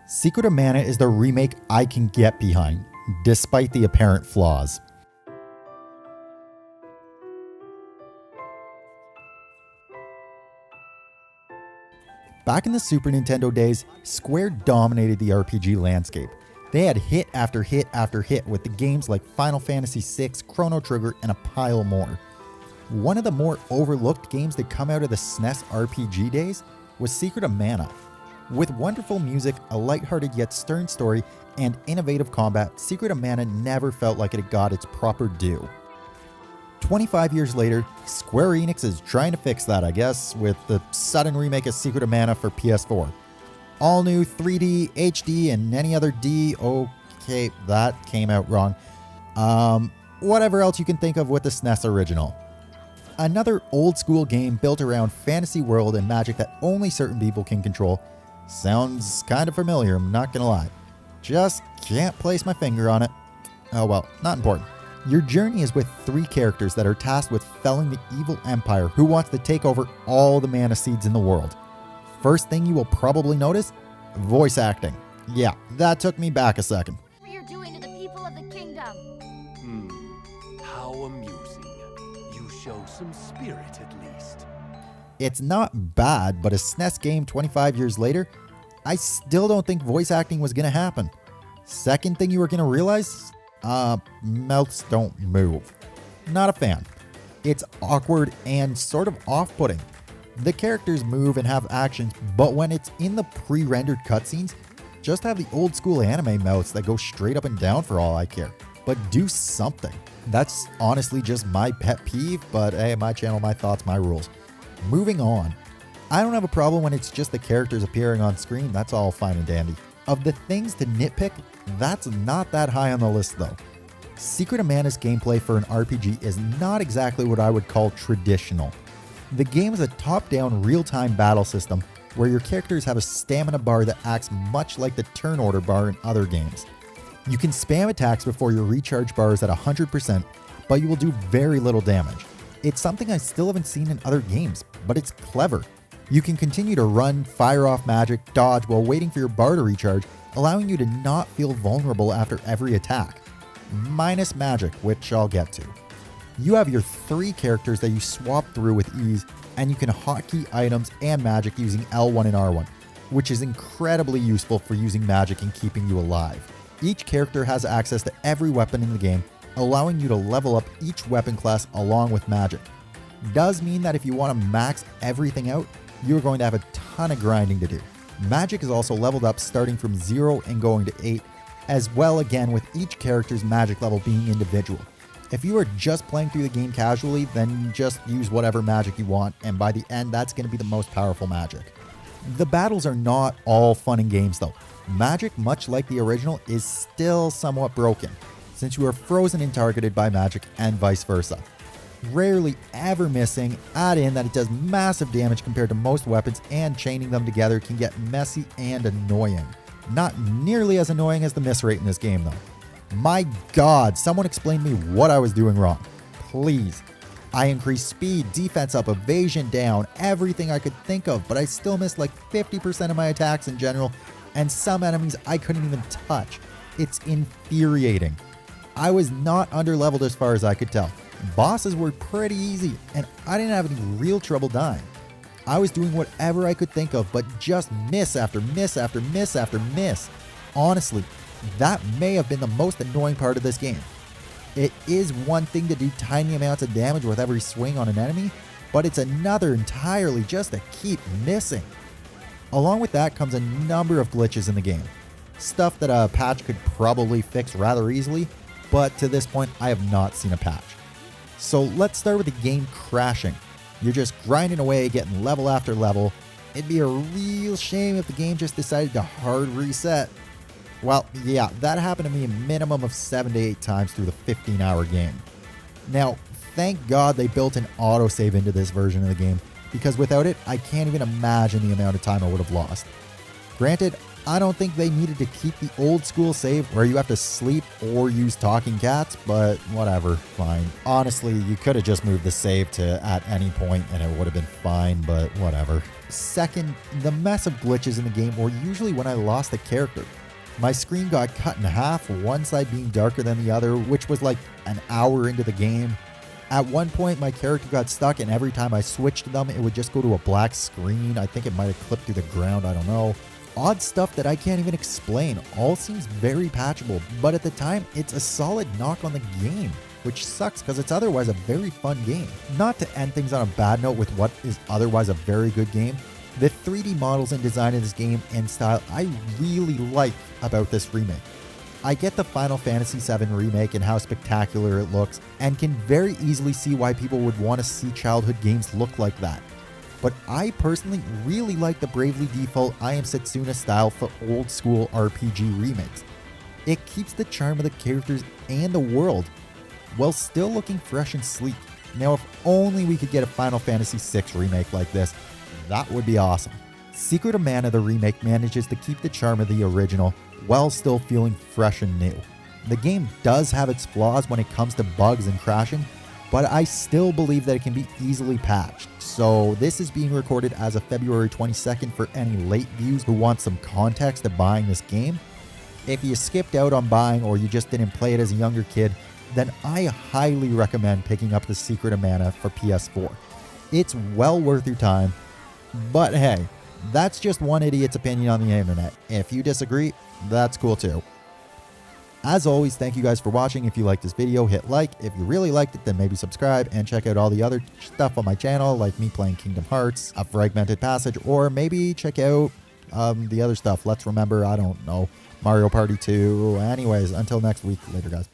Secret of Mana is the remake I can get behind, despite the apparent flaws. Back in the Super Nintendo days, Square dominated the RPG landscape. They had hit after hit after hit with the games like Final Fantasy VI, Chrono Trigger, and a pile more. One of the more overlooked games that come out of the SNES RPG days was Secret of Mana. With wonderful music, a lighthearted yet stern story, and innovative combat, Secret of Mana never felt like it had got its proper due. 25 years later, Square Enix is trying to fix that, I guess, with the sudden remake of Secret of Mana for PS4. All new 3D, HD, and any other D. Okay, that came out wrong. Whatever else you can think of with the SNES original. Another old school game built around fantasy world and magic that only certain people can control. Sounds kind of familiar, I'm not gonna lie. Just can't place my finger on it. Oh well, not important. Your journey is with 3 characters that are tasked with felling the evil empire who wants to take over all the mana seeds in the world. First thing you will probably notice, voice acting. Yeah, that took me back a second. What you're doing to the people of the kingdom. How amusing. You show some spirit at least. It's not bad, but a SNES game 25 years later, I still don't think voice acting was gonna happen. Second thing you were gonna realize, mouths don't move. Not a fan. It's awkward and sort of off-putting. The characters move and have actions, but when it's in the pre-rendered cutscenes, just have the old school anime mouths that go straight up and down for all I care. But do something. That's honestly just my pet peeve, but hey, my channel, my thoughts, my rules. Moving on. I don't have a problem when it's just the characters appearing on screen, that's all fine and dandy. Of the things to nitpick, that's not that high on the list though. Secret of Mana's gameplay for an RPG is not exactly what I would call traditional. The game is a top-down real-time battle system where your characters have a stamina bar that acts much like the turn order bar in other games. You can spam attacks before your recharge bar is at 100%, but you will do very little damage. It's something I still haven't seen in other games, but it's clever. You can continue to run, fire off magic, dodge while waiting for your bar to recharge, allowing you to not feel vulnerable after every attack. Minus magic, which I'll get to. You have your 3 characters that you swap through with ease, and you can hotkey items and magic using L1 and R1, which is incredibly useful for using magic and keeping you alive. Each character has access to every weapon in the game, allowing you to level up each weapon class along with magic. Does mean that if you want to max everything out, you're going to have a ton of grinding to do. Magic is also leveled up starting from 0 and going to 8, as well again with each character's magic level being individual. If you are just playing through the game casually, then just use whatever magic you want, and by the end that's going to be the most powerful magic. The battles are not all fun and games though. Magic, much like the original, is still somewhat broken, since you are frozen and targeted by magic and vice versa. Rarely ever missing, add in that it does massive damage compared to most weapons, and chaining them together can get messy and annoying. Not nearly as annoying as the miss rate in this game though. My god, someone explain me what I was doing wrong. Please. I increased speed, defense up, evasion down, everything I could think of, but I still missed like 50% of my attacks in general, and some enemies I couldn't even touch. It's infuriating. I was not underleveled as far as I could tell. Bosses were pretty easy, and I didn't have any real trouble dying. I was doing whatever I could think of, but just miss after miss after miss after miss. Honestly, that may have been the most annoying part of this game. It is one thing to do tiny amounts of damage with every swing on an enemy, but it's another entirely just to keep missing. Along with that comes a number of glitches in the game. Stuff that a patch could probably fix rather easily, but to this point I have not seen a patch. So let's start with the game crashing. You're just grinding away, getting level after level. It'd be a real shame if the game just decided to hard reset. Well, yeah, that happened to me a minimum of 7 to 8 times through the 15-hour game. Now, thank God they built an autosave into this version of the game, because without it, I can't even imagine the amount of time I would have lost. Granted, I don't think they needed to keep the old school save where you have to sleep or use talking cats, but whatever, fine. Honestly, you could have just moved the save to at any point and it would have been fine, but whatever. Second, the mess of glitches in the game were usually when I lost a character. My screen got cut in half, one side being darker than the other, which was like an hour into the game. At one point, my character got stuck, and every time I switched them, it would just go to a black screen. I think it might have clipped through the ground, I don't know. Odd stuff that I can't even explain. All seems very patchable, but at the time, it's a solid knock on the game, which sucks because it's otherwise a very fun game. Not to end things on a bad note with what is otherwise a very good game, the 3D models and design of this game and style I really like about this remake. I get the Final Fantasy VII remake and how spectacular it looks, and can very easily see why people would want to see childhood games look like that. But I personally really like the Bravely Default I Am Setsuna style for old school RPG remakes. It keeps the charm of the characters and the world, while still looking fresh and sleek. Now if only we could get a Final Fantasy VI remake like this, that would be awesome. Secret of Mana, the remake, manages to keep the charm of the original while still feeling fresh and new. The game does have its flaws when it comes to bugs and crashing, but I still believe that it can be easily patched. So this is being recorded as of February 22nd for any late views who want some context to buying this game. If you skipped out on buying or you just didn't play it as a younger kid, then I highly recommend picking up the Secret of Mana for PS4. It's well worth your time, but hey, that's just one idiot's opinion on the internet. If you disagree, that's cool too. As always, thank you guys for watching. If you liked this video, hit like. If you really liked it, then maybe subscribe and check out all the other stuff on my channel, like me playing Kingdom Hearts, A Fragmented Passage, or maybe check out the other stuff. Let's Remember, I don't know, Mario Party 2. Anyways, until next week, later guys.